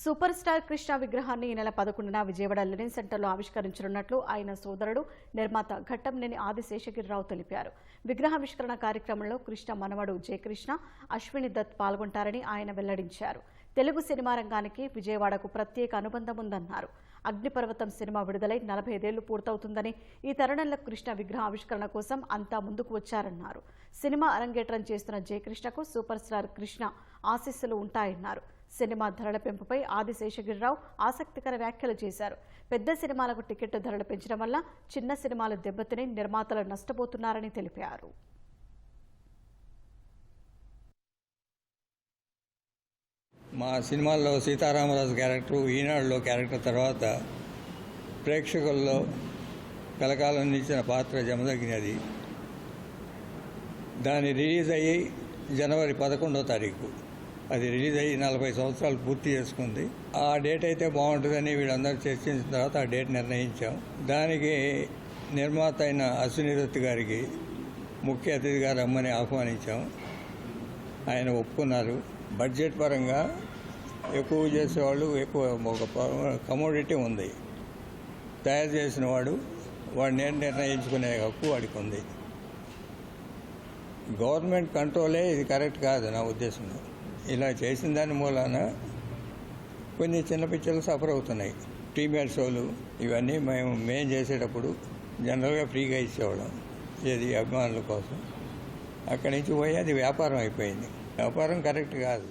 Super star Krishna విగ్రహాన్ని ఈ నెల 11న విజయవాడ లెనిన్ సెంటర్లో ఆవిష్కరించనున్నట్లు ఆయన సోదరుడు నిర్మాత ఘట్టంనేని ఆదిశేషగిరిరావు తెలిపారు. విగ్రహావిష్కరణ కార్యక్రమంలో కృష్ణ మనవడు జయకృష్ణ, అశ్విని దత్ పాల్గొంటారని ఆయన వెల్లడించారు. తెలుగు సినిమా రంగానికి విజయవాడకు ప్రత్యేక అనుబంధం ఉందన్నారు. అగ్నిపర్వతం సినిమా విడుదలై 45 ఏళ్లు పూర్తవుతుందని, ఈ తరుణంలో కృష్ణ విగ్రహ ఆవిష్కరణ కోసం అంతా ముందుకు వచ్చారన్నారు. సినిమా అరంగేట్రం చేస్తున్న జయకృష్ణకు సూపర్ స్టార్ కృష్ణ ఆశీస్సులు ఉంటాయన్నారు. సినిమా ధరల పెంపుపై ఆదిశేషగిరిరావు ఆసక్తికర వ్యాఖ్యలు చేశారు. పెద్ద సినిమాలకు టికెట్ ధరలు పెంచడం వల్ల చిన్న సినిమాలు దెబ్బతిని నిర్మాతలు నష్టపోతున్నారని తెలిపారు. మా సినిమాల్లో సీతారామరాజు క్యారెక్టర్, ఈనాడులో క్యారెక్టర్ తర్వాత ప్రేక్షకుల్లో కలకాలం నిలిచిన పాత్ర జమదగ్నిది. దాని రిలీజ్ అయ్యి జనవరి 11వ తారీఖు అది రిలీజ్ అయ్యి 40 సంవత్సరాలు పూర్తి చేసుకుంది. ఆ డేట్ అయితే బాగుంటుందని వీళ్ళందరూ చర్చించిన తర్వాత ఆ డేట్ నిర్ణయించాం. దానికి నిర్మాత అయిన అశ్విని దత్ గారికి ముఖ్య అతిథిగా రమ్మని ఆహ్వానించాం. ఆయన ఒప్పుకున్నారు. బడ్జెట్ పరంగా ఎక్కువ చేసేవాళ్ళు ఎక్కువ ఒక కమోడిటీ ఉంది. తయారు చేసిన వాడు నేను నిర్ణయించుకునే హక్కు వాడికి ఉంది. గవర్నమెంట్ కంట్రోలే ఇది కరెక్ట్ కాదు నా ఉద్దేశంలో. ఇలా చేసిన దాని మూలాన కొన్ని చిన్న పిక్చర్లు సఫర్ అవుతున్నాయి. ప్రీమియర్ షోలు ఇవన్నీ మేము చేసేటప్పుడు జనరల్గా ఫ్రీగా ఇచ్చేవాళ్ళం, ఏది అభిమానుల కోసం. అక్కడి నుంచి పోయి అది వ్యాపారం అయిపోయింది. వ్యాపారం కరెక్ట్ కాదు.